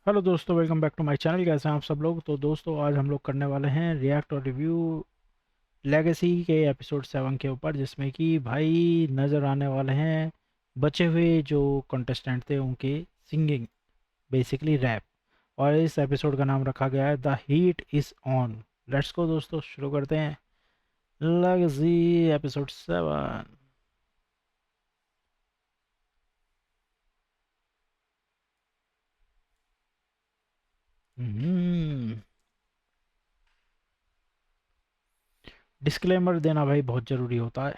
Hello दोस्तों, welcome back to my channel. कैसे हैं आप सब लोग। तो दोस्तों, आज हम लोग करने वाले हैं रिएक्ट और रिव्यू लेगेसी के एपिसोड 7 के ऊपर, जिसमें कि भाई नज़र आने वाले हैं बचे हुए जो कंटेस्टेंट थे उनके सिंगिंग, बेसिकली रैप। और इस एपिसोड का नाम रखा गया है the heat is on. Let's को दोस्तों, शुरू करते हैं लेगेसी एपिसोड 7। डिस्क्लेमर देना भाई बहुत ज़रूरी होता है।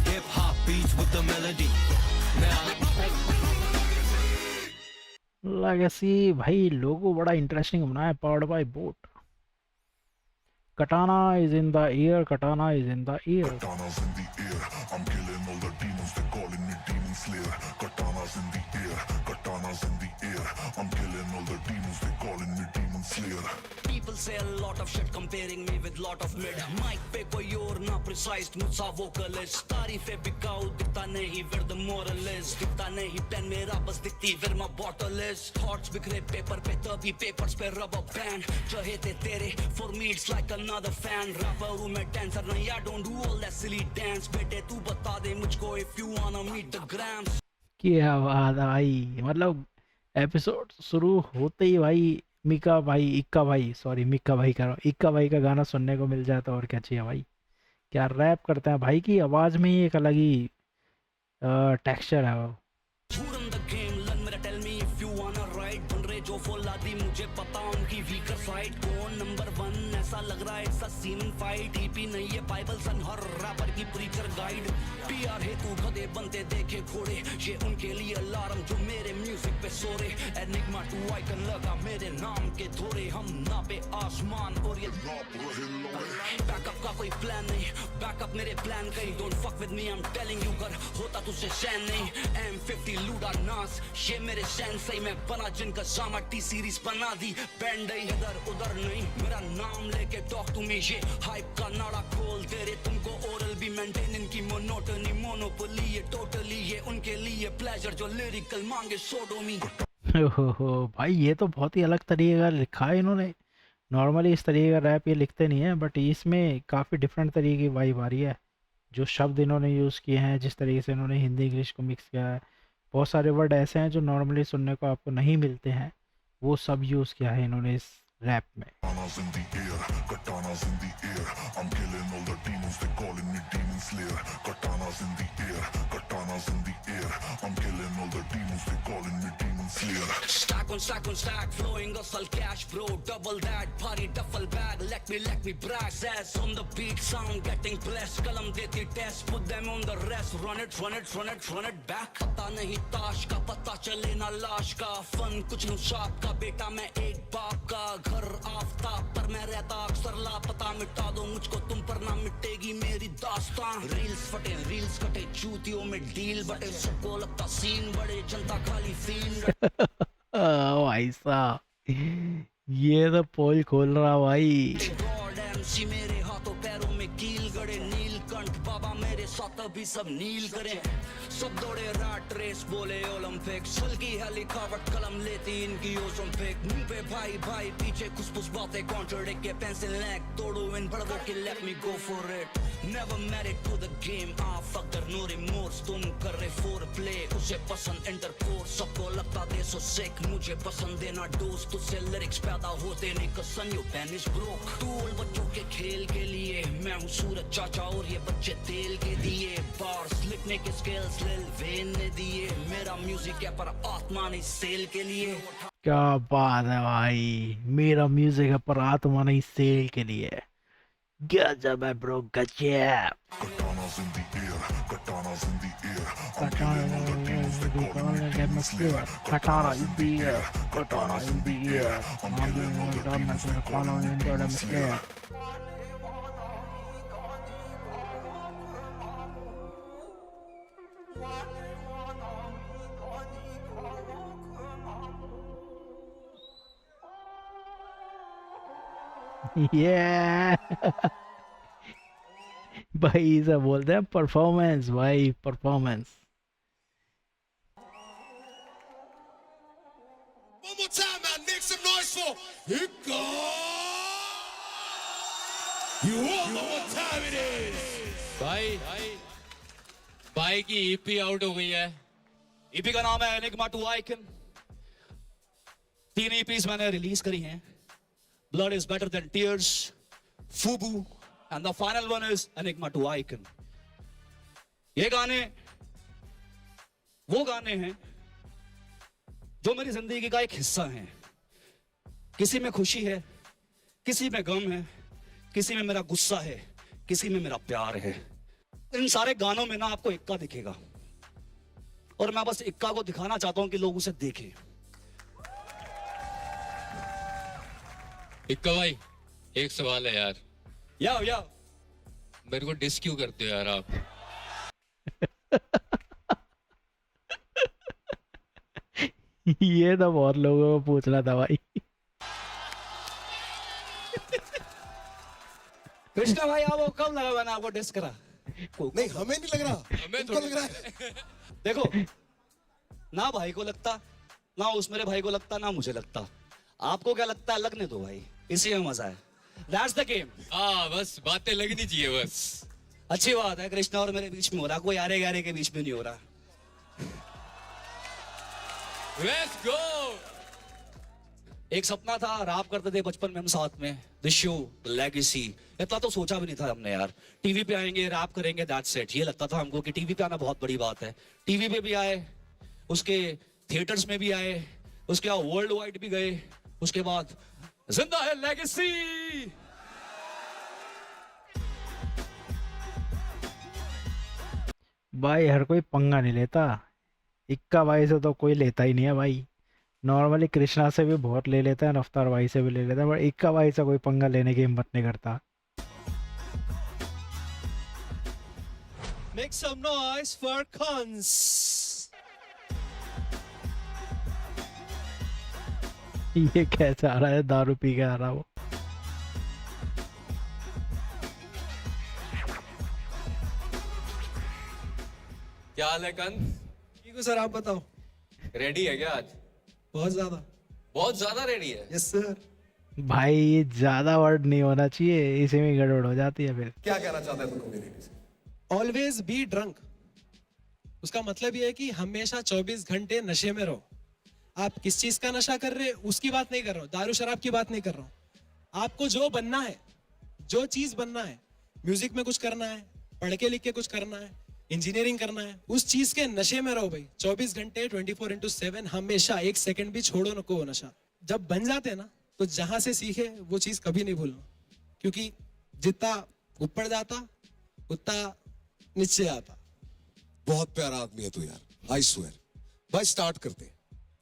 Hip hop beats with the melody. Now legacy भाई लोगो बड़ा इंटरेस्टिंग बना है, powered by boat. Katana is in the air, Katana is in the air. Katana's in the air, I'm killing all the demons, they calling me Demon Slayer. Katana's in the air, Katana's in the air, I'm killing all the demons, they calling me Demon Slayer. people say a lot of shit comparing me with lot of mid. Mic पे कोई और ना precise मुझसा vocalist. तारीफें बिकाऊ दिखता नहीं फिर the moralist. दिखता नहीं पेन मेरा बस दिखती फिर मैं bottleless. Thoughts बिखरे पेपर पे तभी papers पे rubber band. चहेते तेरे for me it's like another fan. Rapper हूँ मैं dancer नहीं, I don't do all that silly dance. बेटे तू बता दे मुझको if you wanna meet the grams. क्या बात है भाई, मतलब एपिसोड शुरू होते ही भाई मिका भाई, इक्का भाई, सॉरी मिक्का भाई कर रहा हूँ, इक्का भाई का गाना सुनने को मिल जाता है। और क्या चाहिए भाई, क्या रैप करते हैं भाई की आवाज़ में ही एक अलग ही टेक्सचर है वो। Who'd the game learn मेरा tell me if you wanna ride बन रहे जो फौला दी मुझे पता उनकी weaker side कौन नंबर 1 ऐसा लग रहा है it's a scene fight EP नहीं है बाइबल सन हर रैपर की preacher guide PR है तू गधे बनते देखे घोड़े ये उनके लिए अलार्म जो मेरे म्यूजिक पे सो रहे एनिग्मा टू आइकन लगा मेरे नाम के थोड़े हम नापे आसमान और ये बैकअप का कोई प्लान नहीं बैकअप मेरे प्लान कहीं don't fuck with me I am telling you कर होता तुझसे शैन नहीं M50 लूडा नास ये मेरे सेंसई मैं बना जिनका जामा टी सीरीज बना दी बैंड इधर उधर नहीं मेरा नाम लेके टॉक टू मी ये हाइप का नाड़ा खोल दे रे तुमको ओरल भी मेंटेन इनकी मोनोटनी मोनोपोली ये टोटली ये उनके लिए प्लेजर जो लिरिकल मांगे सोडोमी। हो भाई, ये तो बहुत ही अलग तरीके का लिखा है इन्होंने। नॉर्मली इस तरीके का रैप ये लिखते नहीं है, बट इसमें काफ़ी डिफरेंट तरीके की वाइब आ रही है। जो शब्द इन्होंने यूज़ किए हैं, जिस तरीके से इन्होंने हिंदी इंग्लिश को मिक्स किया है, बहुत सारे वर्ड ऐसे हैं जो नॉर्मली सुनने को आपको नहीं मिलते हैं, वो सब यूज़ किया है इन्होंने इस रैप में। Katana's in the air, Katana's in the air, I'm killing all the demons, they calling me Demon Slayer. Katana's in the air, Katana's in the air, I'm killing all the demons, they calling me Demon Slayer. Stack on stack, flowing hustle cash, bro. Double that, party duffel bag. Let me brag. Says on the beat, sound getting blessed. Kalam deti test, put them on the rest. Run it back. पता नहीं ताश का, पता चले ना लाश का. Fun कुछ नु शाप का, बेटा मैं एक बाप का. घर आफ्ताब पर मैं रहता अक्सर लापता. मिटा दो मुझको तुम पर ना मिटेगी मेरी दास्तान. रील्स कटे चूतियों में डील बटे. सबको लगता सीन बड़े, जनता खाली फील. भाई साहब, ये तो पोल खोल रहा भाई। गॉड एमसी मेरे हाथों पैरों में कील गड़े. नीलकंठ बाबा मेरे साथ अभी सब नील करें. सब दौड़े रैट रेस बोले ओलंपिक्स. हल्की है लिखावट कलम लेती इनकी ओलंपिक. मुंह पे भाई भाई पीछे खुसफुस बातें कॉन्ट्रडिक्ट के. पेंसिल नेक तोड़ो इन बड़वों की. Let me go for it. Never married to the game. A fucker no remorse. तुम कर रहे फोर प्ले उसे पसंद इंटरकोर्स. सबको लगता दे सो सिक मुझे पसंद देना दोस्त. तुझसे लिरिक्स पैदा होते नहीं कसन यू पेन इज ब्रोक. टूल बच्चों के खेल के लिए मैं हूँ सूरज चाचा और ये बच्चे तेल के दिए. बार्स लिखने के स्किल्स लिल वेन ने दिए. मेरा म्यूजिक है पर आत्मा नहीं सेल के लिए. क्या बात है भाई, मेरा म्यूजिक है पर आत्मा नहीं सेल के लिए। गजब है ब्रो, गजब। Katana's in the air, Katana's in the air, I'm Katana killing all the demons, they calling me Demon Slayer. Katana in the air, Katana in the air, I'm killing all the demons, they calling me Demon Slayer. Yeah. भाई इसे बोलते हैं performance भाई, performance. One more time, man. Make some noise for Hiccup. You all know what time it is. भाई भाई की EP out हो गई है। ईपी का नाम है एनिग्मा टू आइकन। 3 ईपीज मैंने रिलीज करी हैं। Blood is better than tears, FUBU and the final one is enigma to icon. ये गाने वो गाने हैं जो मेरी जिंदगी का एक हिस्सा है। किसी में खुशी है, किसी में गम है, किसी में मेरा गुस्सा है, किसी में मेरा प्यार है। इन सारे गानों में ना आपको इक्का दिखेगा और मैं बस इक्का को दिखाना चाहता हूं कि लोग उसे देखें। इक्का भाई, एक सवाल है यार। या मेरे को डिस क्यों करते हो यार आप? ये तो बहुत लोगों को पूछना था भाई। कृष्णा भाई आपको कब लगा मैंने आपको डिस करा? नहीं, हमें नहीं लग रहा। हमें तुमको थोड़ी- लग रहा है। देखो, ना भाई को लगता, ना उस मेरे भाई को लगता, ना मुझे लगता। आपको क्या लगता है लगने दो भाई, इसी में मजा है। That's the game. हाँ, बस बातें लगनी चाहिए बस। अच्छी बात है, कृष्णा और मेरे बीच में हो रहा, कोई आरे गारे के बीच में नहीं हो रहा। Let's go. एक सपना था, रैप करते थे बचपन में हम साथ में। द शो लेगेसी, इतना तो सोचा भी नहीं था हमने यार। टीवी पे आएंगे, रैप करेंगे, दैट्स इट। ये लगता था हमको कि टीवी पे आना बहुत बड़ी बात है। टीवी पे भी आए, उसके थिएटर्स में भी आए, उसके बाद वर्ल्ड वाइड भी गए, उसके बाद जिंदा है लेगेसी। भाई हर कोई पंगा नहीं लेता, इक्का भाई से तो कोई लेता ही नहीं है भाई। नॉर्मली कृष्णा से भी बहुत ले लेता है, रफ्तार भाई से भी ले लेता है, पर इक्का भाई से कोई पंगा लेने की हिम्मत नहीं करता। Make some noise for cons. ये कैसे आ रहा है, दारू पी के आ रहा वो। क्या हाल है कंस? ठीक हो सर, आप बताओ। रेडी है क्या आज? बहुत ज्यादा। बहुत ज्यादा रेडी है। Yes sir. भाई ये ज्यादा वर्ड नहीं होना चाहिए, इसी में गड़बड़ हो जाती है फिर। क्या कहना चाहता है तू कम्युनिटी से? Always be drunk. उसका मतलब ये है कि हमेशा 24 घंटे नशे में रहो। आप किस चीज का नशा कर रहे हैं उसकी बात नहीं कर रहा हूँ, दारू शराब की बात नहीं कर रहा हूँ। आपको जो बनना है, जो चीज बनना है, म्यूजिक में कुछ करना है, पढ़ के लिख के कुछ करना है, इंजीनियरिंग करना है, उस चीज के नशे में रहो भाई। 24 घंटे 24/7 हमेशा, एक सेकंड भी छोड़ो नको वो नशा। जब बन जाते हैं ना, तो जहां से सीखे वो चीज कभी नहीं भूलना, क्योंकि जितना ऊपर जाता उतना नीचे आता। बहुत प्यारा आदमी है तू यार, आई स्वेयर। भाई स्टार्ट करते हैं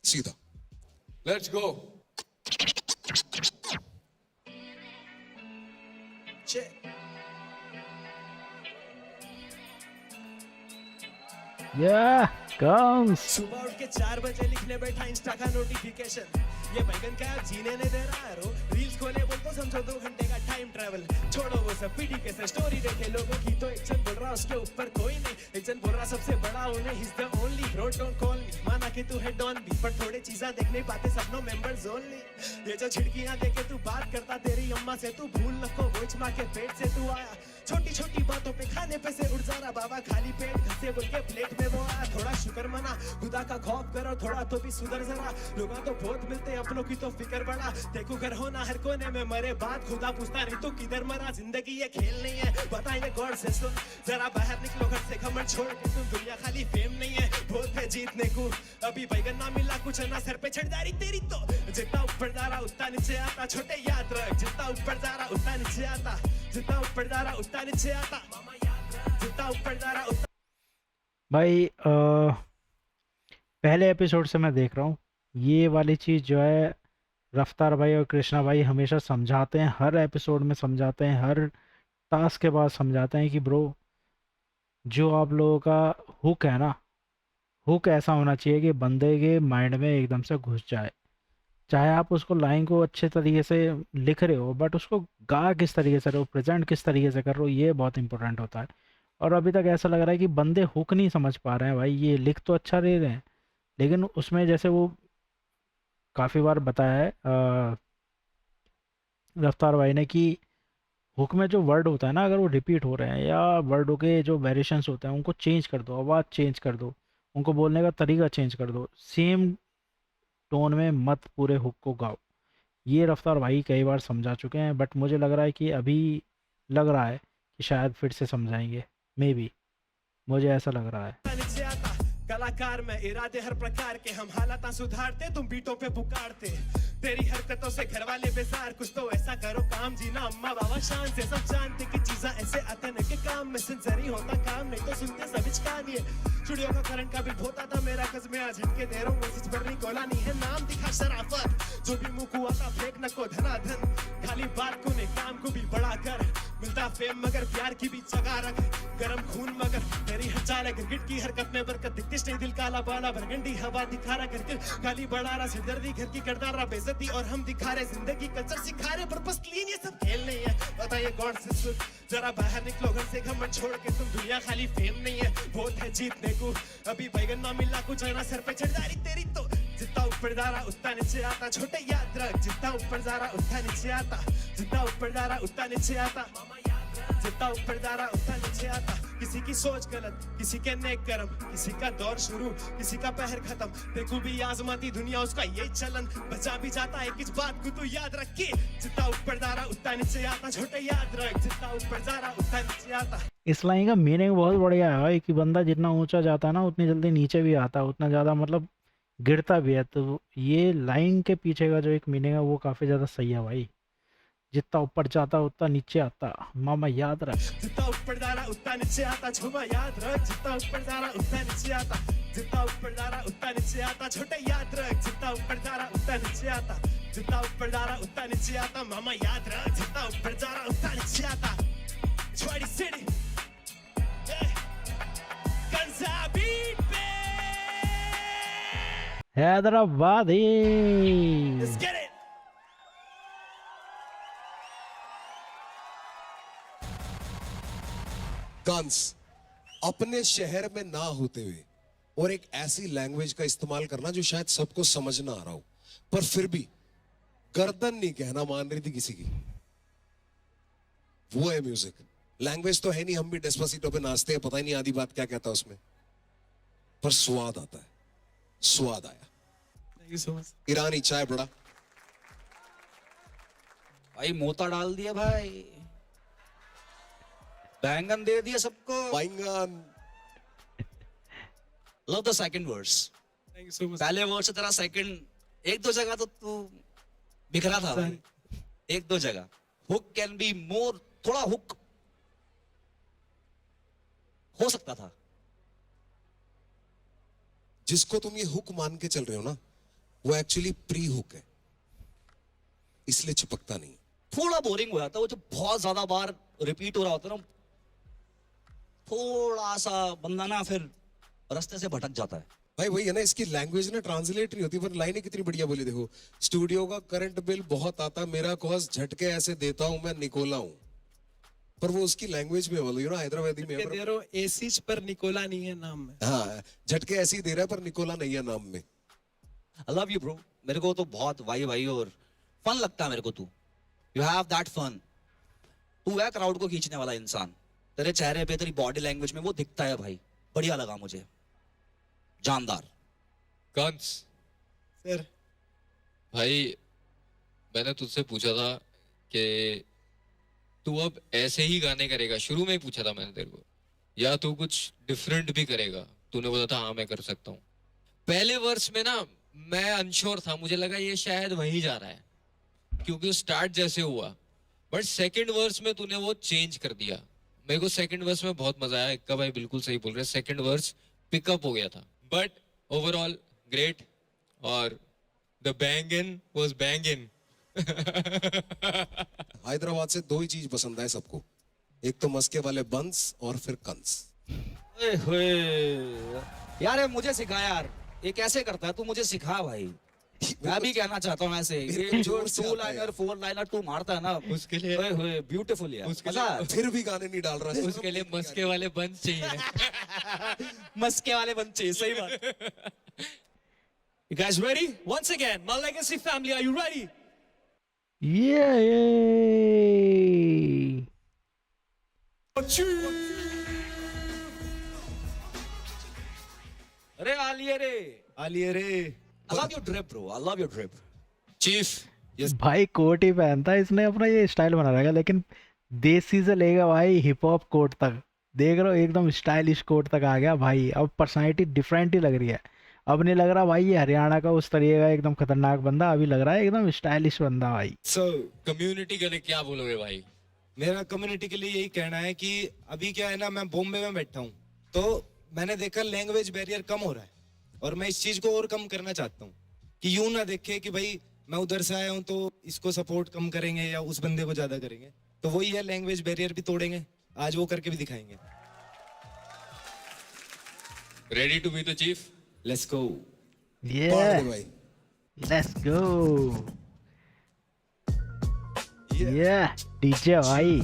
सीधा। Let's go. या कम्स। सुबह उठ के 4 बजे लिखने बैठा इंस्टा का नोटिफिकेशन, ये बैगन का जीने नहीं दे रहा है रो। रील्स खोले बोल तो समझो 2 घंटे का टाइम ट्रैवल। छोड़ो वो सब पीटी के से स्टोरी देखे लोगों की, तो एक जन बोल रहा उसके ऊपर कोई नहीं, एक जन बोल रहा सबसे बड़ा उन्हें, he is the only bro, don't call मी। माना कि तू है डॉन बी, पर थोड़े चीजा देख नहीं पाते सपनों मेंबर्स ओनली। ये जो छिड़कियां देके तू बात करता तेरी अम्मा से, तू भूल नको वोच माँ के पेट से तू आया। छोटी छोटी बातों पे खाने पे से उड़ जा रहा बाबा, खाली पेट घसे बोल के प्लेट में वो आया। थोड़ा शुक्र मना, खुदा का खौफ करो, थोड़ा तो भी सुधर जरा। लोगों तो बहुत मिलते, अपनों की तो फिक्र बड़ा। देखो घर होना हर कोने में, मरे बात खुदा पूछता नहीं तू किधर मरा। जिंदगी ये खेल नहीं है, बताइए गॉड से सुन, जरा बाहर निकलो घर से, घमंड छोड़ के तुम। दुनिया खाली फेम नहीं है, बहुत है जीतने को। अभी बैगन ना मिला कुछ ना सर पे छड़दारी तेरी तो। जितना ऊपर जा रहा उतना नीचे आता, छोटे याद रख। जितना ऊपर जा रहा उतना नीचे आता, जितना ऊपर जा रहा उतना नीचे आता, मामा याद रख। जितना ऊपर जा रहा उतना। भाई पहले एपिसोड से मैं देख रहा हूँ, ये वाली चीज़ जो है रफ्तार भाई और कृष्णा भाई हमेशा समझाते हैं, हर एपिसोड में समझाते हैं, हर टास्क के बाद समझाते हैं कि ब्रो जो आप लोगों का हुक है ना, हुक ऐसा होना चाहिए कि बंदे के माइंड में एकदम से घुस जाए। चाहे आप उसको लाइन को अच्छे तरीके से लिख रहे हो, बट उसको गा किस तरीके से रहे हो, प्रेजेंट किस तरीके से कर रहे हो, ये बहुत इंपॉर्टेंट होता है। और अभी तक ऐसा लग रहा है कि बंदे हुक नहीं समझ पा रहे हैं भाई, ये लिख तो अच्छा दे रहे हैं, लेकिन उसमें जैसे वो काफ़ी बार बताया है रफ्तार भाई ने कि हुक में जो वर्ड होता है ना, अगर वो रिपीट हो रहे हैं या वर्डों के जो वेरिएशंस होते हैं उनको चेंज कर दो, आवाज़ चेंज कर दो, उनको बोलने का तरीका चेंज कर दो, सेम टोन में मत पूरे हुक को गाओ। ये रफ्तार भाई कई बार समझा चुके हैं, बट मुझे लग रहा है कि अभी लग रहा है कि शायद फिर से समझाएंगे, मे बी, मुझे ऐसा लग रहा है। नीचे आता कलाकार में इरादे हर प्रकार के, हम हालात सुधारते तुम बीटों पे पुकारते, तेरी हरकतों से घर वाले बेजार, कुछ तो ऐसा करो काम जीना अम्मा बाबा शान से, सब जानते कि चीजा ऐसे आते न के काम में सिंसरी होता काम, नहीं तो सुनते सभी कहानी है। स्टूडियो का करंट का बिल होता था मेरा कस में, आज झटके दे रहा हूँ मैसेज पर निकोला नहीं है, नाम दिखा शराफत, जो भी मुंह को आता फेंक न को धनाधन, खाली बात को नहीं काम को भी बड़ा कर, मिलता फेम मगर प्यार की भी जगह रख, गरम खून मगर तेरी हचाल है, क्रिकेट की हरकत में बरकत दिखती नहीं, दिल काला बाला भरगंडी हवा दिखा रहा करके, गाली बढ़ा रहा सिरदर्दी घर की करता रहा बेइज्जती, और हम दिखा रहे जिंदगी कल्चर सिखा रहे, पर बस क्लीन ये सब खेल नहीं है, बताइए गॉड से सुन, जरा बाहर निकलो घर से घमंड छोड़ के, तुम दुनिया खाली फेम नहीं है, बहुत है जीतने को, अभी बैगन ना मिला कुछ ना सर पे चढ़दारी तेरी तो, जितना ऊपर जा रहा उतना नीचे आता, छोटे याद रख, जितना ऊपर जा रहा उतना नीचे आता, जितना ऊपर जा रहा उतना नीचे आता, जितना ऊपर जा रहा उतना नीचे आता, किसी की सोच गलत, किसी के नेक कर्म, किसी का दौर शुरू, किसी का पहर खत्म, देखो भी आजमाती दुनिया उसका यही चलन, बचा भी जाता है किस बात को तू याद रख के, जितना ऊपर जा रहा उतना नीचे आता, छोटे याद रख, जितना ऊपर जा रहा उतना नीचे आता। इस लाइन का मीनिंग बहुत बढ़िया है भाई, कि बंदा जितना ऊंचा जाता है ना उतनी जल्दी नीचे भी आता है, उतना ज़्यादा मतलब गिरता भी है, तो ये लाइन के पीछे का जो एक मीनिंग है वो काफ़ी ज़्यादा सही है भाई। जितना ऊपर जाता उतना नीचे आता, मामा याद रख। जितना ऊपर जा रहा उतना नीचे आता, झूमा याद रख, जितना ऊपर जा रहा उतना नीचे आता, जितना ऊपर जा रहा उतना नीचे आता, छोटे याद रख, जितना ऊपर जा रहा उतना नीचे आता, जितना ऊपर जा रहा उतना नीचे आता, मामा याद रख, जितना ऊपर जा रहा उतना नीचे आता। Chwadi City, Kansa beat पे, Hyderabadi. let's get it. Kans अपने शहर में ना होते हुए और एक ऐसी लैंग्वेज का इस्तेमाल करना जो शायद सबको समझ ना आ रहा हो, पर फिर भी गर्दन नहीं कहना मान रही थी किसी की, वो है म्यूजिक। लैंग्वेज तो है नहीं, हम भी डेस्पासिटो पे नाचते हैं, पता ही नहीं आधी बात क्या कहता है उसमें, पर स्वाद आता है, स्वाद आया। Thank you so much. ईरानी चाय बड़ा भाई मोता डाल दिया भाई, बैंगन दे दिया सबको। बैंगन। Love the second verse, Thank you so much. पहले वर्स से तेरा सेकंड एक दो जगह तो तू बिखरा था भाई, एक दो जगह। हुक कैन बी मोर, थोड़ा हुक हो सकता था। जिसको तुम ये हुक मान के चल रहे हो ना, वो एक्चुअली प्री हुक है, इसलिए चिपकता नहीं। थोड़ा बोरिंग हो जाता है वो, जो बहुत ज्यादा बार रिपीट हो रहा होता है ना, थोड़ा सा बंदा ना फिर रास्ते से भटक जाता है। भाई वही है ना, इसकी लैंग्वेज ना ट्रांसलेट नहीं होती, पर लाइनें कितनी बढ़िया बोली। देखो, स्टूडियो का करंट बिल बहुत आता, मेरा कॉज झटके ऐसे देता हूं मैं निकोला हूं, पर वो उसकी लैंग्वेज में बोलो, यू नो हैदराबादी में। दे रहा हूँ एसीज पर निकोला नहीं है नाम में। हाँ, झटके ऐसे ही दे रहा है, पर निकोला नहीं है नाम में। आई लव यू ब्रो, मेरे को तो बहुत भाई भाई और फन लगता है मेरे को। तू यू हैव दैट फन, तू है क्राउड को खींचने वाला इंसान, तेरे चेहरे पे तेरी बॉडी लैंग्वेज में वो दिखता है भाई, बढ़िया लगा मुझे, जानदार। कंस सर भाई, मैंने तुझसे पूछा था कि तू अब ऐसे ही गाने करेगा, शुरू में ही पूछा था मैंने तेरे को, या तू कुछ डिफरेंट भी करेगा। तूने बोला था हाँ मैं कर सकता हूँ। पहले वर्स में ना मैं अनश्योर था, मुझे लगा ये शायद वहीं जा रहा है, क्योंकि स्टार्ट जैसे हुआ, बट सेकंड वर्स में तूने वो चेंज कर दिया। मेरे को सेकंड वर्स में बहुत मजा आया। इक्का भाई बिल्कुल सही बोल रहे, सेकंड वर्स पिकअप हो गया था, बट ओवरऑल ग्रेट, और द बैंगन वाज बैंगन। हैदराबाद से दो ही चीज पसंद है सबको, एक तो मस्के वाले बंस और फिर कंस। ओए होए यार, ये मुझे सिखा यार, ये कैसे करता है तू, मुझे सिखा भाई। मैं भी कहना चाहता हूँ ऐसे, मेरे ये को जो जोर से 2 आता है लाइनर 4 लाइनर तू मारता है ना, उसके लिए ओए होए ब्यूटीफुल यार, उसके मजा लिए- फिर भी गाने नहीं डाल रहा उसके लिए मस्के वाले बंस चाहिए। मस्के वाले बच्चे, सही बात। You guys ready? Once again, my legacy family, are you ready? ये अरे आलिए रे, आलिए रे। I love your drip bro, I love your drip. Chief भाई कोट ही पहनता है इसने, अपना ये स्टाइल बना रखा है, लेकिन देसी से लेगा भाई हिप हॉप कोट तक, देख रहे हो एकदम स्टाइलिश कोट तक आ गया भाई। अब पर्सनालिटी डिफरेंट ही लग रही है, अब नहीं लग रहा भाई ये हरियाणा का उस तरीके का एकदम खतरनाक बंदा, अभी लग रहा है एकदम स्टाइलिश बंदा भाई। सो कम्युनिटी के लिए क्या बोलोगे भाई? मेरा कम्युनिटी के लिए यही कहना है कि अभी क्या है ना, मैं बॉम्बे में बैठा हूँ, तो मैंने देखा लैंग्वेज बैरियर कम हो रहा है, और मैं इस चीज को और कम करना चाहता हूँ कि यूं ना देखे कि भाई मैं उधर से आया हूँ तो इसको सपोर्ट कम करेंगे या उस बंदे को ज्यादा करेंगे। तो वही है, लैंग्वेज बैरियर भी तोड़ेंगे, आज वो करके भी दिखाएंगे। Ready to be the chief? Let's go. ये पाड़ दे भाई। लेट्स गो, ये डीजे भाई।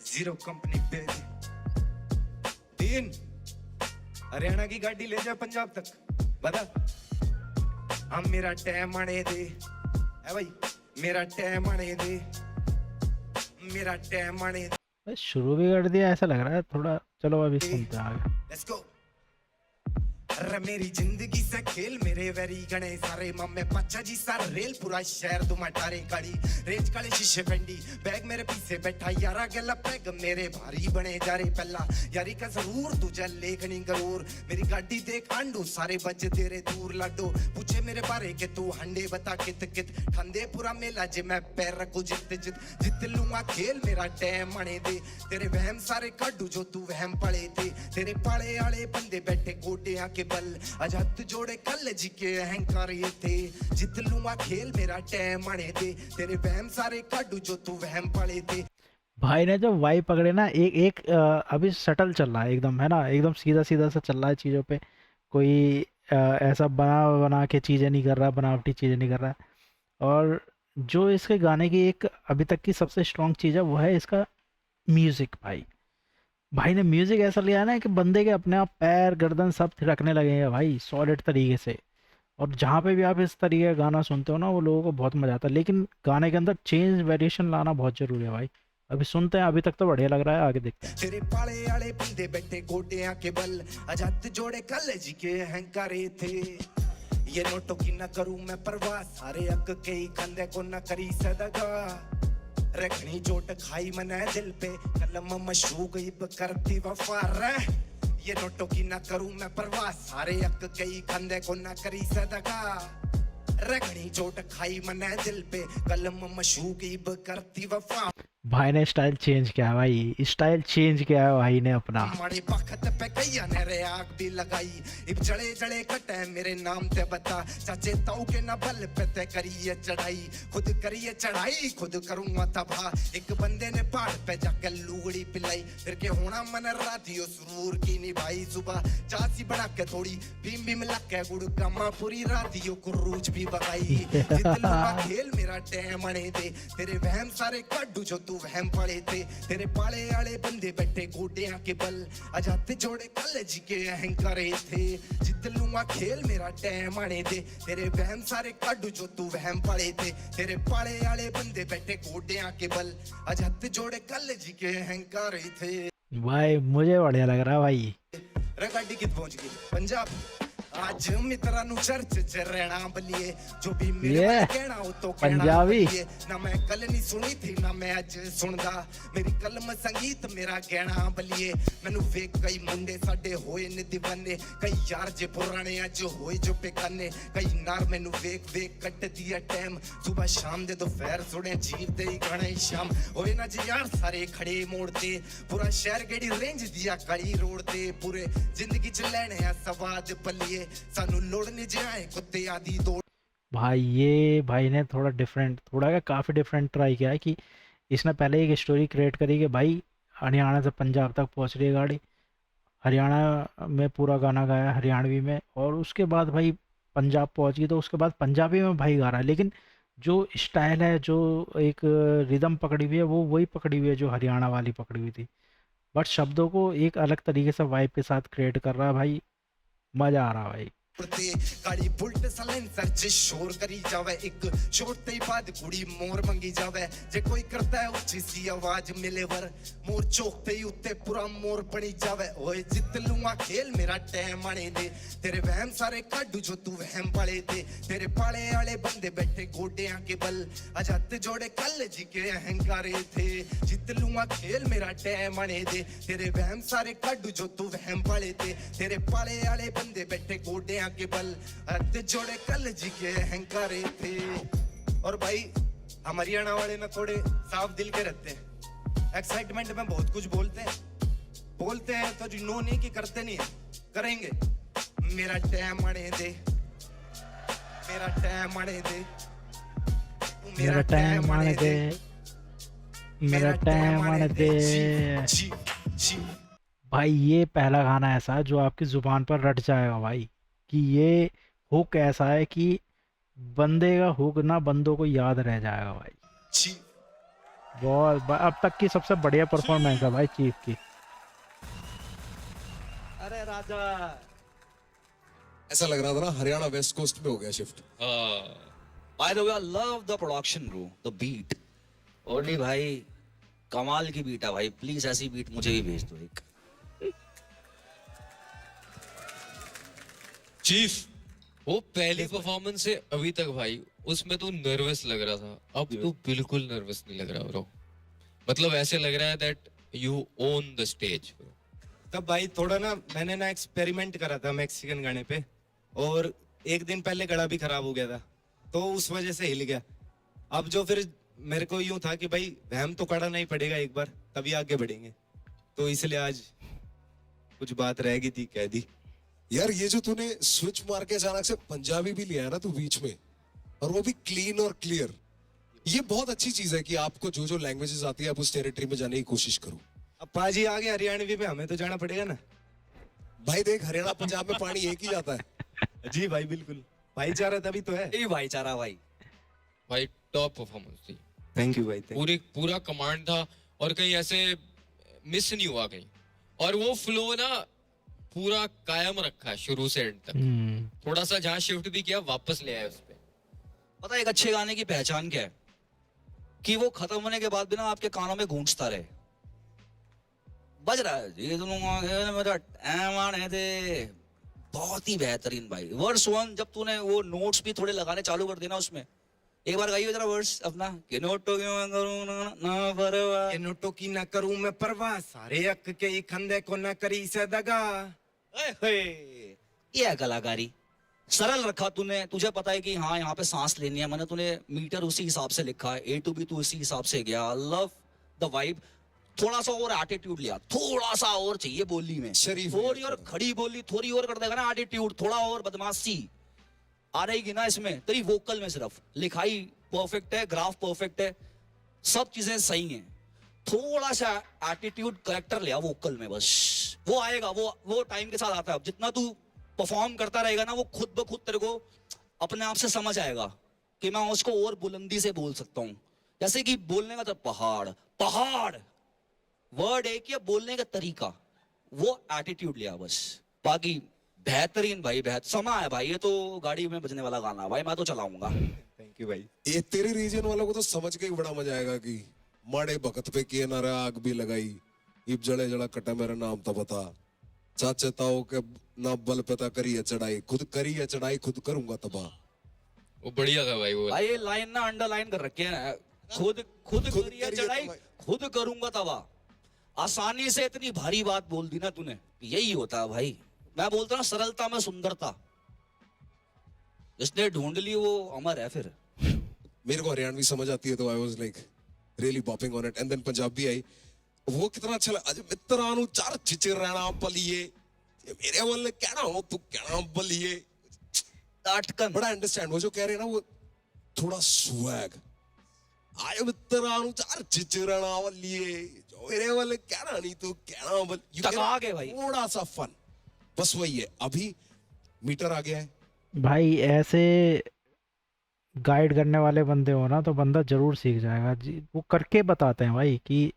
Zero company baby. तीन हरियाणा की गाड़ी ले जा पंजाब तक, बता हम मेरा टाइम आने दे, है भाई मेरा टाइम आने दे, मेरा टाइम आने दे। बस शुरू भी कर दिया ऐसा लग रहा है थोड़ा, चलो अभी सुनते हैं आगे। Let's go. अरे मेरी जिंदगी से खेल मेरे वेरी गणे सारे मम्मे पच्चा जी सारा रेल पूरा शहर तुम्हारे गाड़ी रेज काले शीशे पेंडी बैग मेरे पीछे बैठा यारा गला पैग मेरे भारी बने जा रे पहला यारी का जरूर तुझे लेखनी गरूर मेरी गाड़ी देख आंडू सारे बज तेरे दूर लाडो पूछे मेरे बारे के तू हंडे बता कित कित ठंडे पूरा मेला जे मैं पैर रखू जित जित जित लूंगा खेल मेरा टैम आने दे तेरे वहम सारे काडू जो तू वहम पड़े थे तेरे पाले आले बंदे बैठे गोडे आके बल आज हाथ जोड़े कल जी के अहंकार ये थे जित लूंगा खेल मेरा टैम आने दे तेरे वहम सारे काडू जो तू वहम पड़े थे। भाई ने जो वाई पकड़े ना, एक एक अभी सटल चल रहा है एकदम, है ना, एकदम सीधा सीधा सा चल रहा है चीज़ों पे, कोई ऐसा बना के चीज़ें नहीं कर रहा, बनावटी चीज़ें नहीं कर रहा है। और जो इसके गाने की एक अभी तक की सबसे स्ट्रॉन्ग चीज़ है वो है इसका म्यूज़िक। भाई ने म्यूज़िक ऐसा लिया है ना कि बंदे के अपने आप पैर गर्दन सब थिरकने लगेंगे भाई सॉलिड तरीके से। और जहाँ पे भी आप इस तरीके का गाना सुनते हो ना, वो लोगों को बहुत मज़ा आता है, लेकिन गाने के अंदर चेंज वेरिएशन लाना बहुत ज़रूरी है भाई। अभी सुनते हैं, अभी तक तो बढ़िया लग रहा है, आगे देखते हैं। तेरे पाले आले बंदे बैठे गोडे आके बल अजात जोड़े कल जी के अहंकारे थे ये नोटों की न करूं मैं परवाह सारे अक के ही कंधे को न करी सदगा रखनी चोट खाई मने दिल पे कलम मशूक इब करती वफा रह ये नोटों की न करूं मैं परवाह सारे अक के ही कंधे को न करी सदगा रखनी चोट खाई मने दिल पे कलम मशूक इब करती वफा। भाई ने स्टाइल चेंज किया है भाई, स्टाइल चेंज किया है भाई ने अपना। माड़ी पखत पे कैया ने रे आग भी लगाई इब जड़े जड़े कटे मेरे नाम ते बता चाचे ताऊ के न बल पे ते करिए चढ़ाई खुद करिए चढ़ाई खुद करूंगा तबाह एक बंदे ने पहाड़ पे जाके लुगड़ी पिलाई फिर के होना मन रातियो सुरूर की निभाई सुबह चासी बना के थोड़ी भीम भीम लग के गुड़ कमा पूरी रातियो कुरूज भी बगाई जितलूंगा खेल मेरा टैम आने दे तेरे वहम सारे काडू जो तू वहम पड़े थे तेरे पाले आले बंदे बैठे गोडे आके बल अजाते जोड़े कल जी के अहंकारे थे जित लूंगा खेल मेरा टैम आने दे तेरे वहम सारे काडू जो तू वहम पड़े थे तेरे पाले आले बंदे बैठे गोडे आके बल अजाते जोड़े कल जी के अहंकारे थे। भाई मुझे बढ़िया लग रहा है भाई। गाड़ी कित पहुंच गई पंजाब आज मित्रांनु चर्च च रहना बलिए जो भी मेरे बारे कहना हो तो कहना पंजाबी बलिए ना मैं कल नहीं सुनी थी ना मैं आज सुनदा मेरी कलम संगीत मेरा गहना बलिए मैनू वेख कई मुंडे साडे होए ने दीवाने कई यार जे पुराने आज होए जो बेगाने कई नार मैनू वेख वेख कट दिया टाइम सुबह शाम दे दोपहर सुने जीव दे गाने शाम होए ना जी यार सारे खड़े मोड़ ते पूरा शहर गेड़ी रेंज दिया कड़ी रोड ते पूरे जिंदगी च लेने आ सवाद पलिए सानू लोड़ने जाए कुत्ते आदि दौड़। भाई ये भाई ने थोड़ा डिफरेंट, थोड़ा क्या काफ़ी डिफरेंट ट्राई किया है कि इसने पहले एक स्टोरी क्रिएट करी कि भाई हरियाणा से पंजाब तक पहुंच रही है गाड़ी, हरियाणा में पूरा गाना गाया हरियाणवी में, और उसके बाद भाई पंजाब पहुंच गई तो उसके बाद पंजाबी में भाई गा रहा है, लेकिन जो स्टाइल है, जो एक रिदम पकड़ी हुई है, वो वही पकड़ी हुई है जो हरियाणा वाली पकड़ी हुई थी, बट शब्दों को एक अलग तरीके से वाइब के साथ क्रिएट कर रहा है भाई। मजा आ रहा है भाई। उड़ते गाड़ी बुलट सलेंसर जे शोर करी जावे एक शोर ते बाद कुड़ी मोर मंगी जावे जे कोई करता है ऊंची सी आवाज मिले वर मोर चौकते ही उत्ते पूरा मोर बनी जावे ओए जित लूंगा खेल मेरा टाइम आने दे तेरे वहम सारे काडू जो तू वहम पाले थे तेरे पाले आले बंदे बैठे गोडियां के बल अजत जोड़े कल जी के अहंकारे थे जित लूंगा खेल मेरा टाइम आने दे तेरे वहम सारे काडू जो तू वहम पाले थे तेरे पाले आले बंदे बैठे गोडियां के बल अजत जोड़े कल जी के अहंकारे थे। और भाई हम हरियाणा वाले ना थोड़े साफ दिल के रहते हैं, एक्साइटमेंट में बहुत कुछ बोलते हैं तो जो नो नहीं कि करते नहीं है, करेंगे। मेरा टाइम आने दे, मेरा टाइम आने दे, मेरा टाइम आने दे, मेरा टाइम आने दे। जी जी भाई ये पहला गाना ऐसा है जो आपकी जुबान पर रट जाएगा भाई, कि ये हुक ऐसा है कि बंदे का हुक ना बंदों को याद रह जाएगा भाई। जी बहुत अब तक की सबसे बढ़िया परफॉर्मेंस है भाई चीफ की। अरे राजा ऐसा लग रहा था ना हरियाणा वेस्ट कोस्ट में हो गया शिफ्ट। हाँ By the way, I love the production, bro. The beat. Only भाई कमाल की बीट है भाई, प्लीज ऐसी बीट मुझे भी भेज दो एक। चीफ, वो पहली परफॉर्मेंस से अभी तक भाई उसमें तो नर्वस लग रहा था, अब तो बिल्कुल नर्वस नहीं लग रहा ब्रो। मतलब ऐसे लग रहा है that you own the stage. तब भाई थोड़ा ना मैंने ना एक्सपेरिमेंट करा था मैक्सिकन गाने पे, और एक दिन पहले गला भी खराब हो गया था तो उस वजह से हिल गया। अब जो फिर मेरे को यूं था कि भाई वहम तो काढ़ा नहीं पड़ेगा एक बार, तभी आगे बढ़ेंगे, तो इसलिए आज कुछ बात रह गई थी कह दी। यार ये जो तूने स्विच मार के अचानक से पंजाबी भी लिया है ना तू बीच में, और वो भी क्लीन और क्लियर, ये बहुत अच्छी चीज है कि आपको जो जो लैंग्वेजेस आती है आप उस टेरिटरी में जाने की कोशिश करो। अब पाजी आ गए हरियाणवी में, हमें तो जाना पड़ेगा ना। भाई देख हरियाणा पंजाब में पानी एक ही जाता है। जी भाई बिल्कुल, भाईचारा तभी तो है। ये भाईचारा भाई। भाई टॉप परफॉर्मेंस थी, थैंक यू भाई, thank you। पूरा कमांड था, और कहीं ऐसे मिस नहीं हुआ कहीं, और वो फ्लो ना पूरा कायम रखा है शुरू से एंड तक। थोड़ा सा जहाँ शिफ्ट भी किया वापस ले आया उस पे। पता है एक अच्छे गाने की पहचान क्या है? कि वो खत्म होने के बाद भी ना आपके कानों में गूंजता रहे, बज रहा है ये दोनों मेरा टाइम आने दे। बहुत ही बेहतरीन भाई। वर्स 1 जब तूने वो नोट्स भी थोड़े लगाने चालू कर देना उसमें, एक बार गाइए जरा वर्स अपना, कि नोटों की मैं करूं ना परवाह, ये नोटों की ना करूं मैं परवाह, सारे अक के ही खंदे को ना करी से दगा। ये है कलाकारी। सरल रखा तूने, तुझे पता है कि हाँ यहाँ पे सांस लेनी है, मैंने तूने मीटर उसी हिसाब से लिखा है, A to B तू उसी हिसाब से गया। Love the vibe. थोड़ा सा और एटीट्यूड लिया, थोड़ा सा और चाहिए बोली में, शरीफ थोड़ी और खड़ी बोली थोड़ी और कर देगा ना एटीट्यूड, थोड़ा और बदमाशी आ रहेगी ना इसमें तेरी वोकल में। सिर्फ लिखाई परफेक्ट है, ग्राफ परफेक्ट है, सब चीजें सही हैं, थोड़ा सा एटीट्यूड करेक्टर लिया वोकल में, बस वो आएगा। वो टाइम के साथ आता है। अब जितना तू परफॉर्म करता रहेगा ना, वो खुद ब खुद तेरे को अपने आप से समझ आएगा कि मैं उसको और बुलंदी से बोल सकता हूँ। जैसे कि बोलने का तो पहाड़ पहाड़ वर्ड एक या बोलने का तरीका, वो एटीट्यूड लिया बस। बाकी बेहतरीन भाई, समा है भाई। ये तो गाड़ी में बजने वाला गाना भाई, मैं तो चलाऊंगा। थैंक यू भाई। ये तेरे रीजन वालों को तो समझ के ही बड़ा मजा आएगा कि माड़े बखत पे किए ना रहा आग भी लगाई, इब जड़े जड़ा कटा मेरा नाम तो बता, चाचे ताओ के ना बल पता करी है चढ़ाई, खुद करी है चढ़ाई खुद करूंगा तबाह। वो बढ़िया था भाई वो। भाई ये लाइन ना अंडरलाइन कर रखे हैं, खुद करी है चढ़ाई खुद करूंगा तबाह। आसानी से इतनी भारी बात बोल दी ना तूने, यही होता है भाई। मैं बोलता ना सरलता में सुंदरता, जिसने ढूंढ ली वो अमर है। फिर मेरे को हरियाणवी समझ आती है तो I was like really popping on it, and then Punjabi आई, वो कितना अच्छा लगा। अज मित्रानु चार चिचिर रहना पलिए, मेरे वाले कहना हो तू कहना बलिए, अटकन बड़ा अंडरस्टैंड। वो जो कह रहे हैं ना वो थोड़ा स्वैग, आए मित्रानु चार चिचिर रहना बलिए, जो मेरे वाले कहना नहीं तू कहना बल, टका के भाई। थोड़ा सा फन, बस वही है। अभी मीटर आ गया है, भाई ऐसे गाइड करने वाले बंदे हो ना तो बंदा ज़रूर सीख जाएगा जी, वो करके बताते हैं भाई कि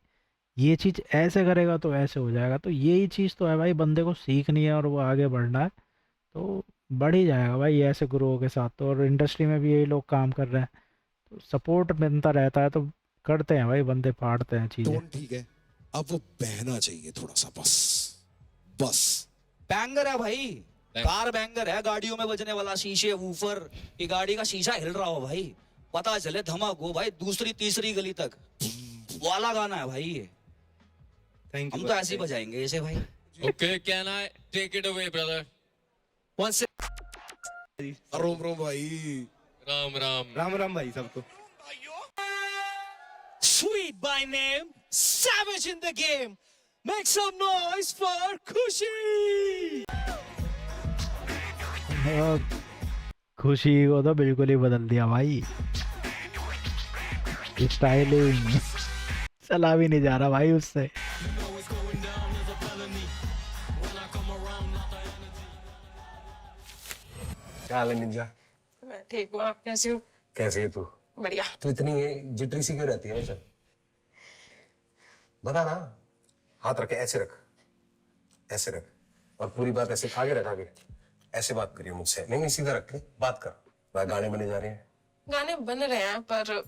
ये चीज़ ऐसे करेगा तो ऐसे हो जाएगा, तो यही चीज़ तो है भाई, बंदे को सीखनी है और वो आगे बढ़ना है तो बढ़ ही जाएगा भाई ऐसे गुरुओं के साथ। तो और इंडस्ट्री में भी यही लोग काम कर रहे हैं तो सपोर्ट मिलता रहता है, तो करते हैं भाई, बंदे फाड़ते हैं चीज़ें। टोन ठीक है, अब वो बहना चाहिए थोड़ा सा, बस बस। बैंगर है भाई, कार बैंगर है, गाड़ियों में बजने वाला, शीशे वूफर, ये गाड़ी का शीशा हिल रहा हो भाई, पता चले धमक हो भाई दूसरी तीसरी गली तक वाला गाना है भाई ये। हम तो ऐसे ही बजाएंगे ऐसे भाई। Okay, can I take it away, brother? रोम रोम भाई। राम राम। राम राम भाई सबको। Sweet by name, savage in the game. Make some noise for Kushi. और खुशी को तो बिल्कुल ही बदल दिया भाई, स्टाइल ही चला भी नहीं जा रहा भाई उससे। क्या हाल है निंजा? मैं ठीक हूँ, आप कैसे हो? कैसे है तू? बढ़िया। तू इतनी जिटरी सी क्यों रहती है हमेशा? बता ना। हाथ रखे, ऐसे रख, ऐसे रख, और पूरी बात ऐसे आगे रख, आगे ऐसे बात करियो मुझसे। नहीं नहीं, सीधा रख के बात कर। वह गाने बने जा रहे हैं। गाने बन रहे हैं पर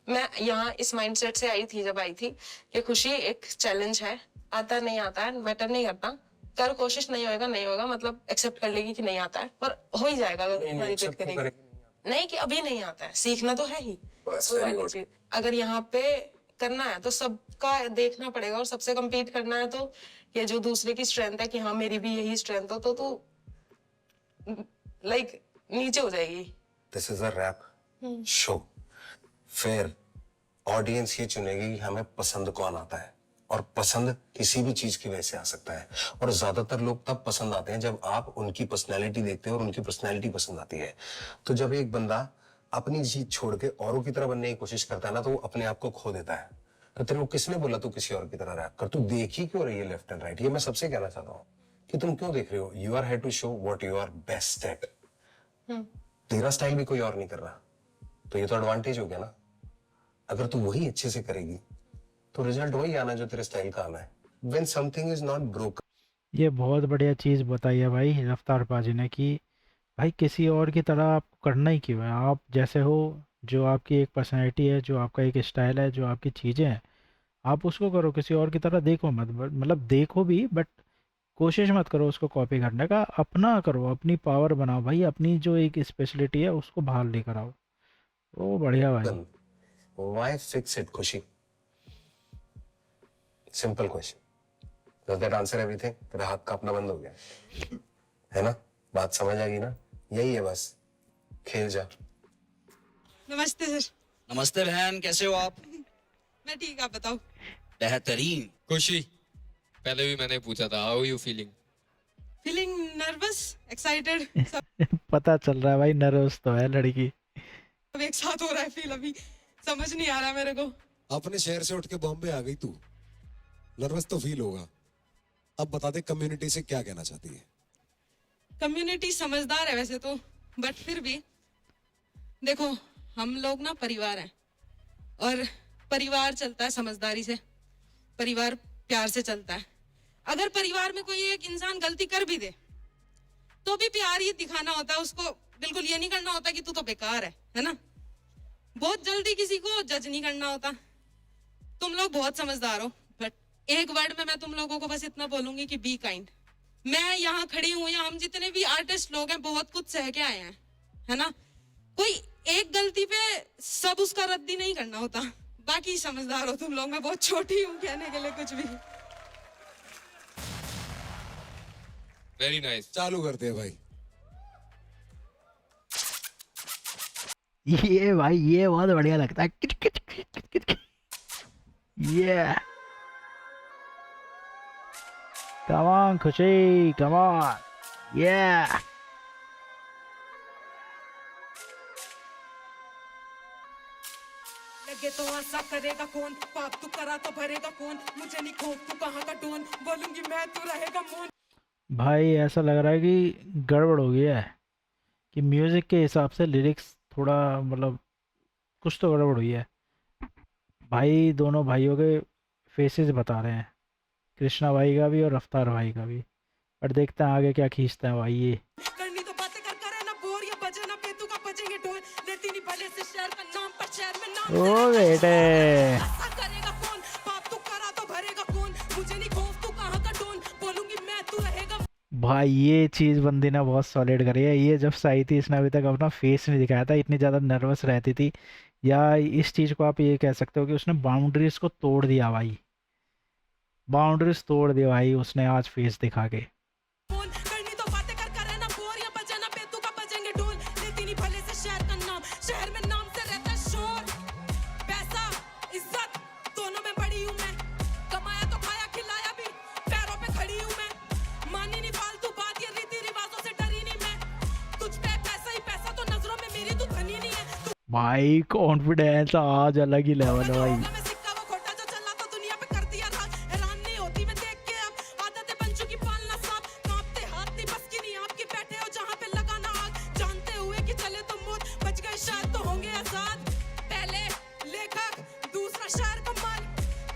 मैं यहाँ इस माइंडसेट से आई थी जब आई थी कि खुशी एक चैलेंज है, आता नहीं आता है मैटर नहीं करता, कर कोशिश, नहीं होएगा नहीं होगा, मतलब एक्सेप्ट कर लेगी कि नहीं आता है, पर हो ही जाएगा अगर मेडिटेट करेगी। नहीं कि अभी नहीं आता है, सीखना तो है ही। बस, वो very वाली good. चीज। अगर यहाँ पे करना है तो सबका देखना पड़ेगा और सबसे compete करना है, तो ये जो दूसरे की स्ट्रेंथ है कि हाँ मेरी भी यही स्ट्रेंथ हो, तो तू लाइक नीचे हो जाएगी। This is a rap show. फिर ऑडियंस ये चुनेगी कि हमें पसंद कौन आता है, और पसंद किसी भी चीज की वजह से आ सकता है। और ज्यादातर लोग तब पसंद आते हैं जब आप उनकी पर्सनैलिटी देखते हो और उनकी पर्सनैलिटी पसंद आती है। तो जब एक बंदा अपनी चीज छोड़ के औरों की तरह बनने की कोशिश करता है ना, तो वो अपने आप को खो देता है। तो तेरे को किसने बोला तू किसी और की तरह रैप कर? तू देख ही क्यों रही है लेफ्ट एंड राइट? ये मैं सबसे कहना चाहता हूँ कि तुम क्यों देख रहे हो? You are here to show what you are best at. तेरा स्टाइल भी कोई और नहीं कर रहा, तो ये तो एडवांटेज हो गया ना। अगर तू वही अच्छे से करेगी तो रिजल्ट वही आना जो तेरे स्टाइल का आना है। When something is not broken, ये बहुत बढ़िया चीज़ बताई है भाई रफ्तार पाजी ने कि भाई किसी और की तरह आपको करना ही क्यों है, आप जैसे हो, जो आपकी एक पर्सनैलिटी है, जो आपका एक स्टाइल है, जो आपकी चीज़ें हैं, आप उसको करो, किसी और की तरह देखो मत, मतलब देखो भी बट कोशिश मत करो उसको कॉपी करने का, अपना करो, अपनी पावर बनाओ भाई, अपनी जो एक स्पेशलिटी है उसको बाहर लेकर आओ। ओ बढ़िया भाई। why fix it, खुशी? Simple question. Does that answer everything? तेरा हाथ कांपना बंद हो गया है ना? बात समझ आ गई ना? यही है बस, खेल जा। नमस्ते सर। नमस्ते बहन, कैसे हो आप? मैं ठीक, आप बताओ। बेहतरीन। खुशी, पहले भी मैंने पूछा था, how you feeling? Feeling nervous, excited, सब पता चल रहा है भाई, नर्वस तो है लड़की। एक साथ हो रहा है फील, अभी समझ नहीं आ रहा मेरे को। अपने शहर से उठ के बॉम्बे आ गई तू, नर्वस तो फील होगा। अब बता दे कम्युनिटी से क्या कहना चाहती है? कम्युनिटी समझदार है वैसे तो, बट फिर भी देखो, हम लोग ना परिवार हैं, और परिवार चलता है समझदारी से, परिवार प्यार से चलता है। अगर परिवार में कोई एक इंसान गलती कर भी दे तो भी प्यार ही दिखाना होता है उसको, बिल्कुल ये नहीं करना होता कि तू तो बेकार है ना। बहुत जल्दी किसी को जज नहीं करना होता। तुम लोग बहुत समझदार हो, बट एक वर्ड में मैं तुम लोगों को बस इतना बोलूंगी कि बी काइंड। मैं यहाँ खड़ी हूँ, या हम जितने भी आर्टिस्ट लोग हैं बहुत कुछ सह के आए हैं, है ना। कोई एक गलती पे सब उसका रद्दी नहीं करना होता। बाकी समझदार हो तुम लोग, मैं बहुत छोटी हूँ कहने के लिए कुछ भी। Very nice. चालू करते हैं भाई। ये भाई ये बहुत बढ़िया लगता है। किच किच किच किच किच किच। ये कम ऑन खुशी, कम ऑन, ये लगे तो ऐसा करेगा कौन, पाप तू करा तो भरेगा कौन, मुझे नहीं खोप तू कहाँ का टोन, बोलूंगी मैं तू रहेगा मौन। भाई ऐसा लग रहा है कि गड़बड़ हो गया है, कि म्यूज़िक के हिसाब से लिरिक्स थोड़ा मतलब कुछ तो गड़बड़ हुई है। भाई दोनों भाइयों के फेसेस बता रहे हैं, कृष्णा भाई का भी और रफ्तार भाई का भी। पर देखते हैं आगे क्या खींचते हैं भाई ये। करनी तो बातें कर करे ना बोर या बजे ना पेतू का बजेंगे ढोल लेती नहीं भले से शहर का नाम पर शहर में नाम ओ से बेटे ऐसा करेगा कौन पाप तू करा तो भरेगा कौन मुझे नहीं खौफ तू कहाँ का डोन बोलूंगी मैं तू रहेगा भाई, ये चीज़ बंदी ने बहुत सॉलिड करी है। ये जब से आई थी इसने अभी तक अपना फेस नहीं दिखाया था, इतनी ज़्यादा नर्वस रहती थी। या इस चीज़ को आप ये कह सकते हो कि उसने बाउंड्रीज को तोड़ दिया भाई, बाउंड्रीज तोड़ दिया भाई उसने आज फेस दिखा के। कौन करनी तो बातें कर करे ना बोर या बजे ना पेतू का बजेंगे ढोल लेती नहीं भले से शहर का नाम शहर में नाम से रहता है शोर पैसा इज्जत दोनों में बड़ी हूँ मैं कमाया तो खाया खिलाया भी पैरों पे खड़ी हूँ मैं मानी नहीं फालतू बात ये रीति रिवाजों से डरी नहीं मैं तुझ पे पैसा ही पैसा तो नजरों में मेरी तू धनी नहीं है भाई कॉन्फिडेंस आज अलग ही लेवल है भाई। मैं सिक्का वो खोटा जो चला तो दुनिया पे कर दिया राज हैरान नहीं होती मैं देख के अब आदतें बन चुकी पालना सांप कांपते हाथ नहीं बस की नहीं आपकी बैठे हो जहाँ पे लगाना आग जानते हुए कि चले तो मौत बच गए शायद तो होंगे आजाद पहले लेखक दूसरा शायर का माल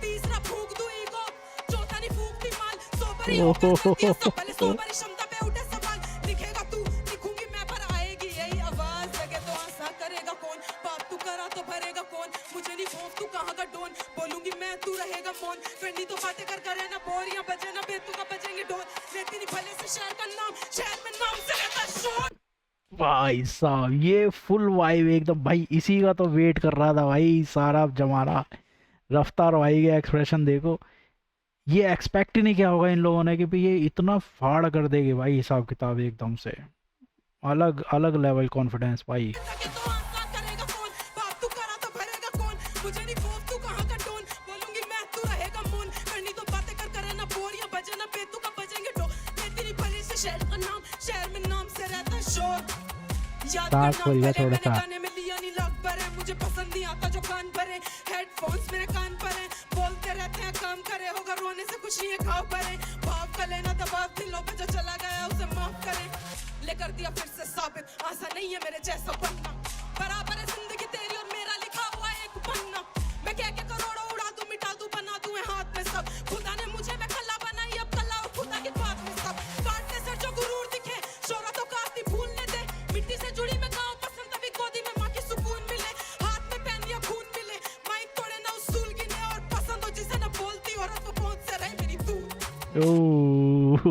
तीसरा फूक दूं ईगो चौथा नहीं फूकती माल सोबरी होकर करती है सब भले सोबरी क्षमता पे उठे सवाल दिखेगा तू लिखूंगी मैं पर आएगी यही आवाज लगे तो आशा करेगा कौन पाप तू करा तो भरेगा कौन मुझे नहीं खौफ तू कहाँ का डोन बोलूंगी मैं तू रहेगा मौन करनी तो बातें कर करे ना बोर या बजे ना बेतू का बजेंगे ढोल लेती नहीं भले से शहर का नाम शहर में नाम से रहता है शोर भाई साहब ये फुल वाइब एकदम भाई, इसी का तो वेट कर रहा था भाई सारा जमाना। रफ्तार भाई के एक्सप्रेशन देखो, ये एक्सपेक्ट ही नहीं किया होगा इन लोगों ने कि भाई ये इतना फाड़ कर देगी भाई हिसाब किताब एकदम से। अलग अलग लेवल कॉन्फिडेंस भाई। लगे तो आशा करेगा कौन पाप तू करा तो भरेगा कौन मुझे नहीं खौफ तू कहाँ का डोन बोलूंगी मैं तू रहेगा मौन करनी तो बातें कर करे ना बोर या बजे ना बेतू का बजेंगे ढोल लेती नहीं भले से शहर का नाम शहर में नाम से रहता है शोर याद सांस करना फूल गया भले थोड़ा मैंने सा। गाने में लिया नहीं लाख भरे मुझे पसंद नहीं आता जो कान भरे हेडफोन्स मेरे कान पर है बोलते रहते हैं काम करे होगा रोने से कुछ नहीं है घाव भरे भाव का लेना दबाव दिलों पे जो चला गया उसे माफ करे ले कर दिया फिर से साबित आशा नहीं है मेरे जैसा बनना बराबर है जिंदगी तेरी और मेरा लिखा हुआ एक पन्ना मैं क्या क्या करोड़ों उड़ा दूं मिटा दूं बना दूं ये हाथ में सब खुदा ने मुझे मैं कला बनाई अब कला और खुदा की बात में सब काटने से जो गुरूर दिखे शोहरत तो काफी भूलने दे मिट्टी से जुड़ी मैं गाँव पसंद अभी गोदी में माँ की सुकून मिले हाथ में पेन या खून मिले माइक तोड़े ना उसूल गिने और पसंद हो जिसे ना बोलती औरत वो पहुंच से रहे मेरी दूर ओह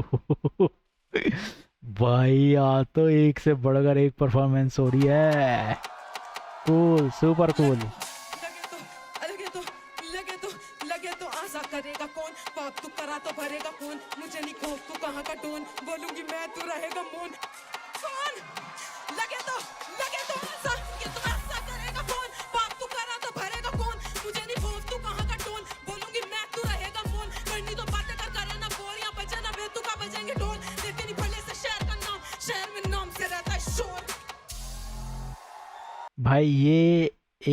भाई आज तो एक से बढ़कर एक परफॉर्मेंस हो रही है। Cool, super cool. लगे तो आशा करेगा कौन पाप तू करा तो भरेगा कौन मुझे नहीं खौफ तू कहाँ का डोन बोलूंगी मैं तू रहेगा मौन कौन लगे तो आशा ये तो आशा करेगा कौन पाप तू करा तो भरेगा कौन मुझे नहीं खौफ तू कहाँ का डोन बोलूंगी मैं तू रहेगा मौन करनी तो बातें कर करे ना बोर या बजे ना बेतू का बजेंगे ढोल लेती नहीं भले से शहर का नाम शहर में नाम से रहता है शोर भाई ये ए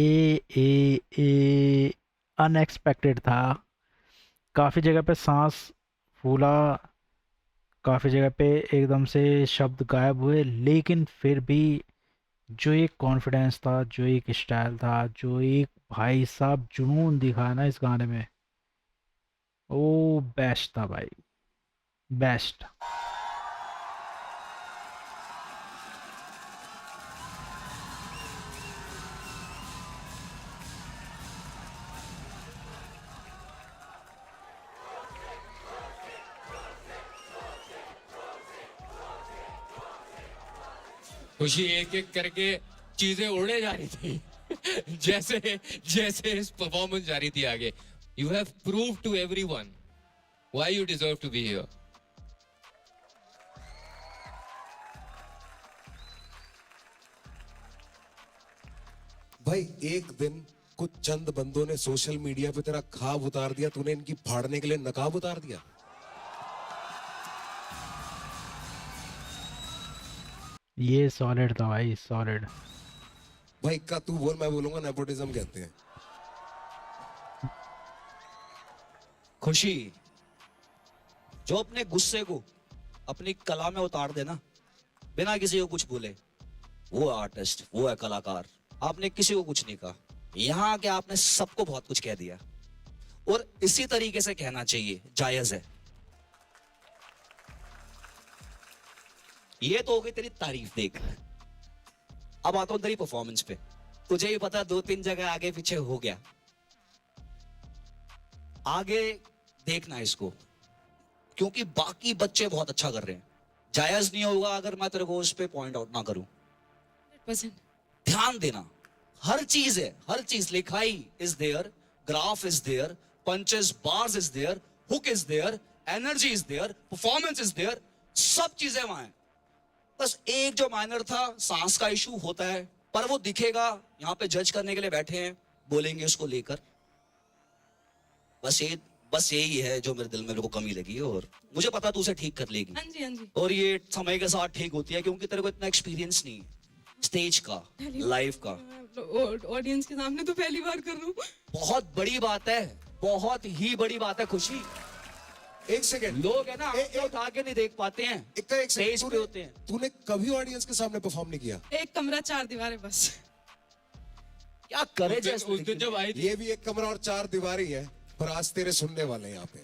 अनएक्सपेक्टेड था। काफ़ी जगह पे सांस फूला, काफ़ी जगह पे एकदम से शब्द गायब हुए, लेकिन फिर भी जो एक कॉन्फिडेंस था, जो एक स्टाइल था, जो एक भाई साहब जुनून दिखा ना इस गाने में, वो बेस्ट था भाई, बेस्ट। खुशी एक एक करके चीजें उड़े जा रही थी जैसे जैसे इस परफॉर्मेंस जा रही थी आगे। You have prove to everyone why you deserve to be here. भाई एक दिन कुछ चंद बंदों ने सोशल मीडिया पे तेरा खाब उतार दिया, तूने इनकी फाड़ने के लिए नकाब उतार दिया। ये सॉलिड था भाई, सॉलिड। भाई का तू बोल, मैं बोलूंगा नेपोटिज्म कहते हैं। खुशी जो अपने गुस्से को अपनी कला में उतार देना बिना किसी को कुछ बोले, वो आर्टिस्ट, वो है कलाकार। आपने किसी को कुछ नहीं कहा, यहाँ आके आपने सबको बहुत कुछ कह दिया, और इसी तरीके से कहना चाहिए, जायज है। ये तो हो गई तेरी तारीफ। देख, अब आता हूं तेरी परफॉर्मेंस पे। तुझे ही पता 2-3 जगह आगे पीछे हो गया, आगे देखना इसको, क्योंकि बाकी बच्चे बहुत अच्छा कर रहे हैं। जायज नहीं होगा अगर मैं तेरे को उस पे पॉइंट आउट ना करूं। 100%। ध्यान देना, हर चीज है, हर चीज। लिखाई is there, graph is there, punches bars is there, hook is there, energy is there, performance is there, सब चीजें वहां है। बस एक जो माइनर था, सांस का इशू होता है, पर वो दिखेगा। यहाँ पे जज करने के लिए बैठे हैं, बोलेंगे उसको लेकर। बस यही है जो मेरे दिल में मेरे को कमी लगी है, और मुझे पता तू उसे ठीक कर लेगी। हाँ जी, हाँ जी। और ये समय के साथ ठीक होती है, क्योंकि तेरे को इतना एक्सपीरियंस नहीं है स्टेज का, लाइव का। ऑडियंस के सामने तो पहली बार कर रहा हूँ। बहुत बड़ी बात है, बहुत ही बड़ी बात है। खुशी, एक सेकंड, लोग है ना आंखें उठा के नहीं देख पाते हैं, एक स्टेज पे होते हैं। तूने कभी ऑडियंस के सामने परफॉर्म नहीं किया? एक कमरा 4 दीवारें बस। क्या करे उस दिन जब आई थी, ये भी एक कमरा और 4 दीवारी है, पर आज तेरे सुनने वाले हैं यहाँ पे।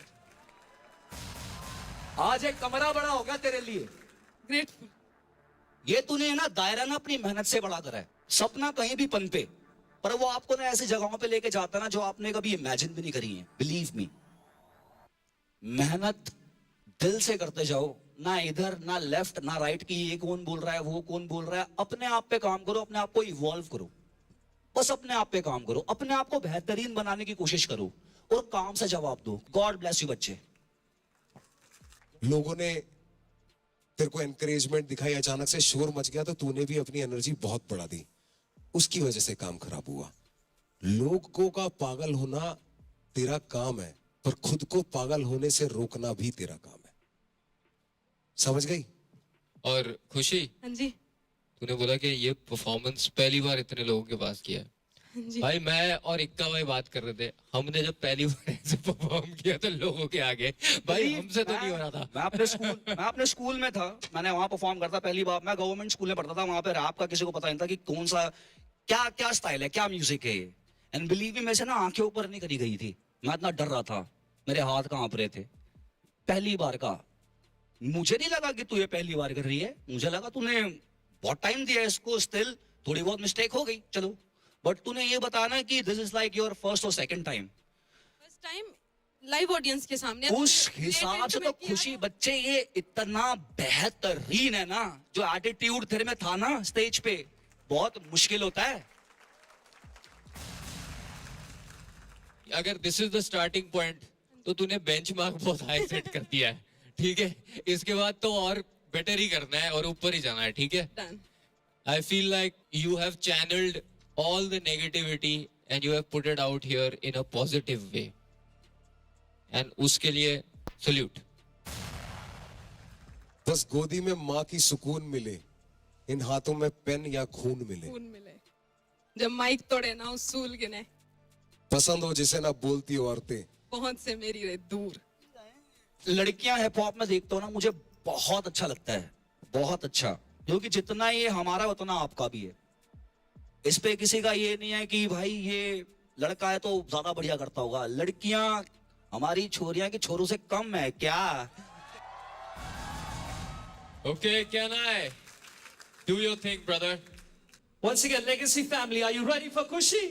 आज एक कमरा बड़ा हो गया तेरे लिए। ग्रेटफुल। ये तूने ना दायरा ना अपनी मेहनत से बड़ा करा है। सपना कहीं भी पनपे, पर वो आपको ना ऐसी जगहों पे लेके जाता ना जो आपने कभी इमेजिन भी नहीं करी है। बिलीव मी, मेहनत दिल से करते जाओ, ना इधर ना लेफ्ट ना राइट की ये कौन बोल रहा है वो कौन बोल रहा है। अपने आप पे काम करो, अपने आप को इवॉल्व करो, बस अपने आप पे काम करो, अपने आप को बेहतरीन बनाने की कोशिश करो, और काम से जवाब दो। गॉड ब्लेस यू बच्चे। लोगों ने तेरे को एनकरेजमेंट दिखाई, अचानक से शोर मच गया, तो तूने भी अपनी एनर्जी बहुत बढ़ा दी, उसकी वजह से काम खराब हुआ। लोगों का पागल होना तेरा काम है, पर खुद को पागल होने से रोकना भी तेरा काम है। समझ गई? और खुशी, हाँ जी, तूने बोला कि ये परफॉर्मेंस पहली बार इतने लोगों के पास किया है। हाँ जी। भाई मैं और इक्का भाई बात कर रहे थे, हमने जब पहली बार ऐसे परफॉर्म किया तो लोगों के आगे, भाई हमसे तो नहीं हो रहा था। मैं अपने स्कूल में था, मैंने वहां परफॉर्म करता पहली बार। मैं गवर्नमेंट स्कूल में पढ़ता था, वहां पे रैप का किसी को पता नहीं था कि कौन सा क्या स्टाइल है, क्या म्यूजिक है ये। एंड बिलीव मी, मेरे से ना आंखें ऊपर नहीं करी गई थी, मैं इतना डर रहा था, मेरे हाथ कांप रहे थे। पहली बार का मुझे नहीं लगा कि तू ये पहली बार कर रही है, मुझे लगा तूने बहुत टाइम दिया इसको, स्टिल थोड़ी बहुत मिस्टेक हो गई, चलो। बट तूने ये बताना कि this is like your first और second time. First time live audience के सामने। उस हिसाब से तो खुशी बच्चे, ये इतना बेहतरीन है ना, जो एटीट्यूड तेरे में था ना स्टेज पे, बहुत मुश्किल होता है। अगर this is the starting point, तो तूने बेंचमार्क बहुत हाई सेट कर दिया है, ठीक है। इसके बाद तो और बेटर ही करना है और ऊपर ही जाना है, ठीक है। Done. I feel like you have channeled all the negativity and you have put it out here in a positive way. And उसके लिए salute. बस गोदी में माँ की सुकून मिले, इन हाथों में पेन या खून मिले। खून मिले जब माइक तोड़े ना उसूल गिने, पसंद हो जिसे ना बोलती औरतें, पहुंच से मेरी रे दूर। लड़कियां हिप हॉप में देखता हूँ ना, मुझे बहुत अच्छा लगता है, बहुत अच्छा। क्योंकि जितना ये हमारा उतना आपका भी है। इस पे किसी का ये नहीं है कि भाई ये लड़का है तो ज्यादा बढ़िया करता होगा। लड़कियां हमारी छोरियां की छोरों से कम है क्या? Okay, can I do your thing, brother? Once again, Legacy family, are you ready for Kushi?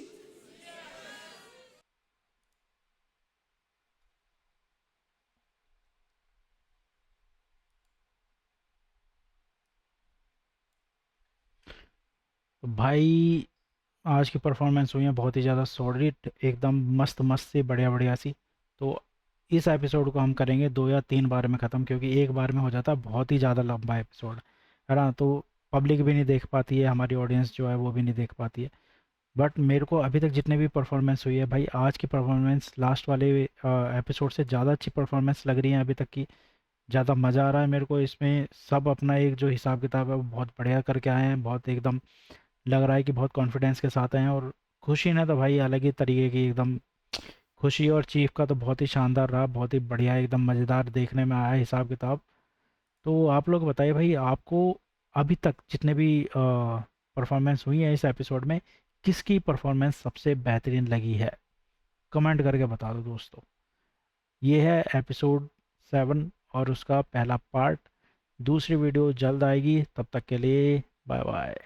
तो भाई आज की परफॉर्मेंस हुई है बहुत ही ज़्यादा सॉलिड, एकदम मस्त मस्त सी, बढ़िया बढ़िया सी। तो इस एपिसोड को हम करेंगे 2 या 3 बार में ख़त्म, क्योंकि एक बार में हो जाता है बहुत ही ज़्यादा लंबा एपिसोड, है ना। तो पब्लिक भी नहीं देख पाती है, हमारी ऑडियंस जो है वो भी नहीं देख पाती है। बट मेरे को अभी तक जितने भी परफॉर्मेंस हुई है भाई, आज की परफॉर्मेंस लास्ट वाले एपिसोड से ज़्यादा अच्छी परफॉर्मेंस लग रही है अभी तक की। ज़्यादा मज़ा आ रहा है मेरे को इसमें। सब अपना एक जो हिसाब किताब है वो बहुत बढ़िया करके आए हैं, बहुत एकदम लग रहा है कि बहुत कॉन्फिडेंस के साथ आए हैं। और खुशी ने तो भाई अलग ही तरीके की एकदम, खुशी और चीफ का तो बहुत ही शानदार रहा, बहुत ही बढ़िया, एकदम मज़ेदार देखने में आया हिसाब किताब। तो आप लोग बताइए भाई, आपको अभी तक जितने भी परफॉर्मेंस हुई है इस एपिसोड में, किसकी परफॉर्मेंस सबसे बेहतरीन लगी है, कमेंट करके बता दो दोस्तों। ये है एपिसोड 7 और उसका पहला पार्ट। दूसरी वीडियो जल्द आएगी, तब तक के लिए बाय बाय।